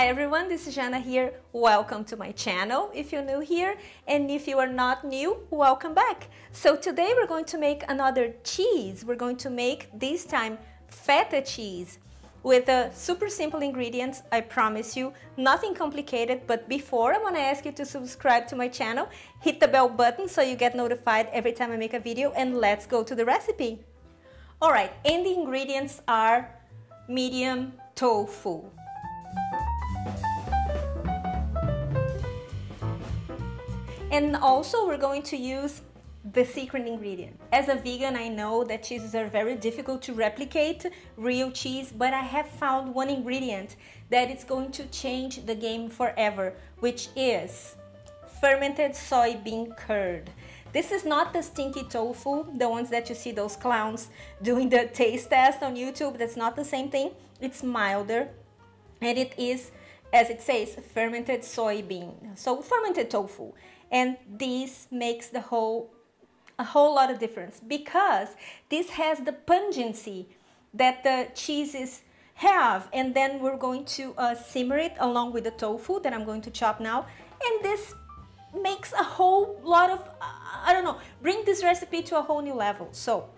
Hi everyone, this is Jana here. Welcome to my channel if you're new here, and if you are not new, welcome back. So today we're going to make another cheese. We're going to make this time feta cheese with super simple ingredients. I promise you, nothing complicated. But before, I want to ask you to subscribe to my channel, hit the bell button so you get notified every time I make a video, and let's go to the recipe. Alright, and the ingredients are medium tofu. And also we're going to use the secret ingredient. As a vegan, I know that cheeses are very difficult to replicate, real cheese, but I have found one ingredient that is going to change the game forever, which is fermented soybean curd. This is not the stinky tofu, the ones that you see those clowns doing the taste test on YouTube. That's not the same thing. It's milder, and it is, as it says, fermented soybean. So fermented tofu. And this makes a whole lot of difference, because this has the pungency that the cheeses have. And then we're going to simmer it along with the tofu that I'm going to chop now. And this makes a whole lot of, I don't know, bring this recipe to a whole new level. So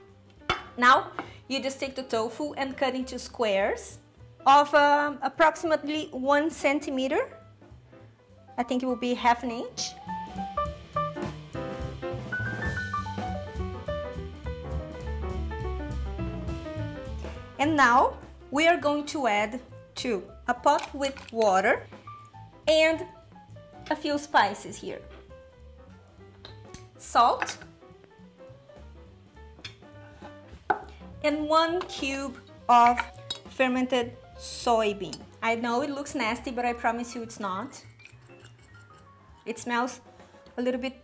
now you just take the tofu and cut into squares of approximately 1 centimeter. I think it will be half an inch. And now we are going to add to a pot with water and a few spices here. Salt and 1 cube of fermented soybean. I know it looks nasty, but I promise you it's not. It smells a little bit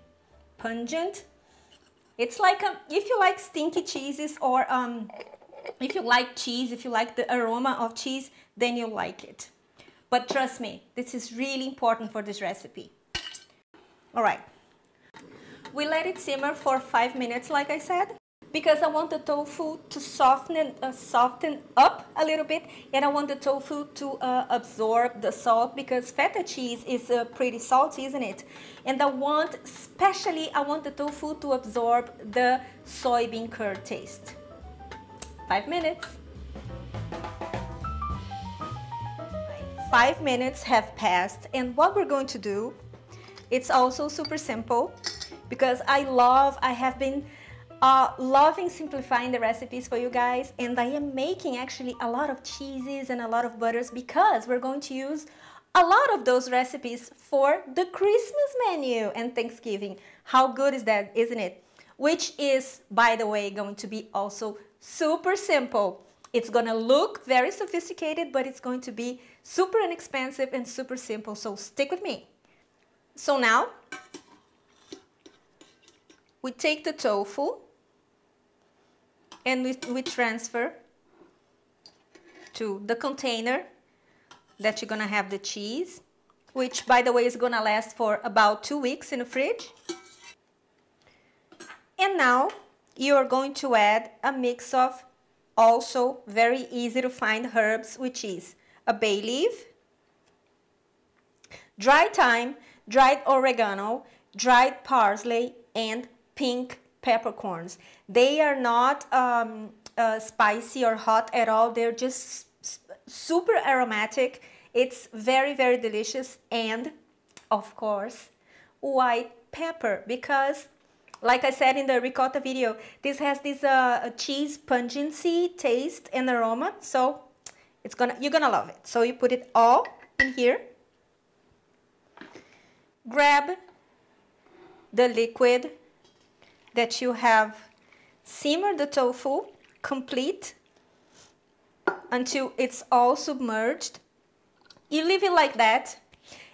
pungent. It's like if you like stinky cheeses, or if you like cheese, if you like the aroma of cheese, then you'll like it. But trust me, this is really important for this recipe. Alright, we let it simmer for 5 minutes, like I said, because I want the tofu to soften up a little bit, and I want the tofu to absorb the salt, because feta cheese is pretty salty, isn't it? And I want the tofu to absorb the soybean curd taste. 5 minutes. 5 minutes have passed, and what we're going to do, it's also super simple, because I have been loving simplifying the recipes for you guys, and I am making actually a lot of cheeses and a lot of butters, because we're going to use a lot of those recipes for the Christmas menu and Thanksgiving. How good is that, isn't it? Which is, by the way, going to be also super simple. It's gonna look very sophisticated, but it's going to be super inexpensive and super simple, so stick with me. So now we take the tofu and we transfer to the container that you're gonna have the cheese, which, by the way, is gonna last for about 2 weeks in the fridge. And now you are going to add a mix of also very easy to find herbs, which is a bay leaf, dried thyme, dried oregano, dried parsley, and pink peppercorns. They are not spicy or hot at all. They're just super aromatic. It's very, very delicious. And of course, white pepper, because like I said in the ricotta video, this has this cheese pungency, taste, and aroma. So you're gonna love it. So you put it all in here. Grab the liquid that you have simmered the tofu complete until it's all submerged. You leave it like that.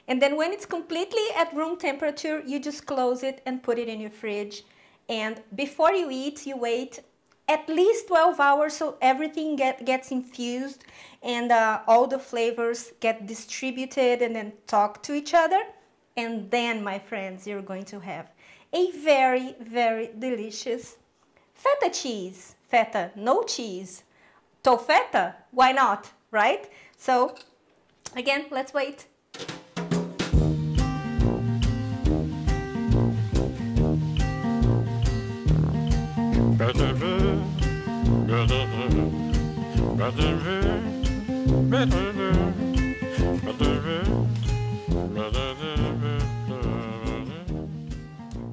And then when it's completely at room temperature, you just close it and put it in your fridge. And before you eat, you wait at least 12 hours so everything gets infused and all the flavors get distributed and then talk to each other. And then, my friends, you're going to have a very, very delicious feta cheese. Feta, no cheese. To-Feta, why not, right? So Again, let's wait.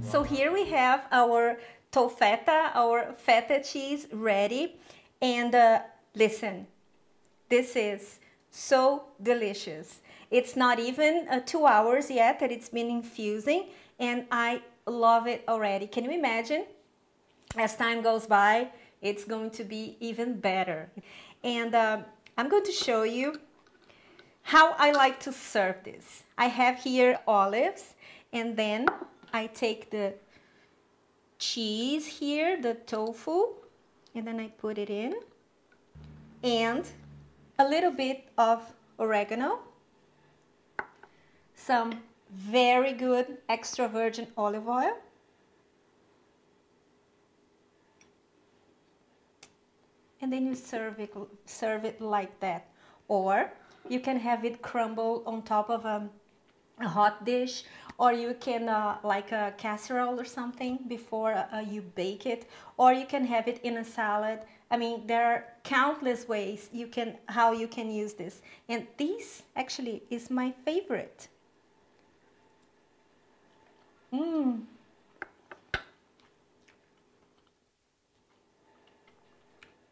So here we have our To-Feta, our feta cheese ready. And listen, this is so delicious. It's not even 2 hours yet that it's been infusing, and I love it already. Can you imagine? As time goes by, it's going to be even better. And I'm going to show you how I like to serve this. I have here olives, and then I take the cheese here, the tofu, and then I put it in, and a little bit of oregano, some very good extra virgin olive oil, and then you serve it like that. Or you can have it crumble on top of a hot dish, or you can like a casserole or something before you bake it, or you can have it in a salad. I mean, there are countless ways how you can use this, and this actually is my favorite.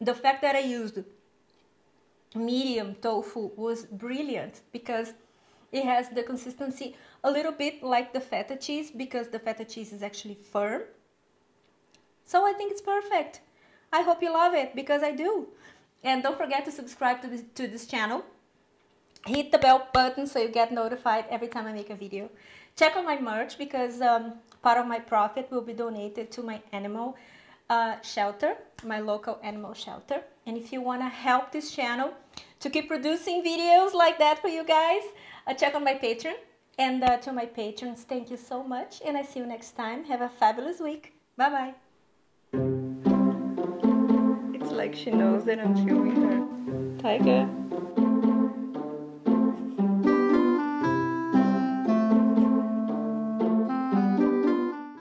The fact that I used medium tofu was brilliant because it has the consistency a little bit like the feta cheese, because the feta cheese is actually firm. So I think it's perfect. I hope you love it, because I do. And don't forget to subscribe to this channel. Hit the bell button so you get notified every time I make a video. Check on my merch, because part of my profit will be donated to my animal shelter, my local animal shelter. And if you want to help this channel to keep producing videos like that for you guys, check on my Patreon. And to my patrons, thank you so much, and I see you next time. Have a fabulous week. Bye bye. It's like she knows that I'm filming her. Tiger.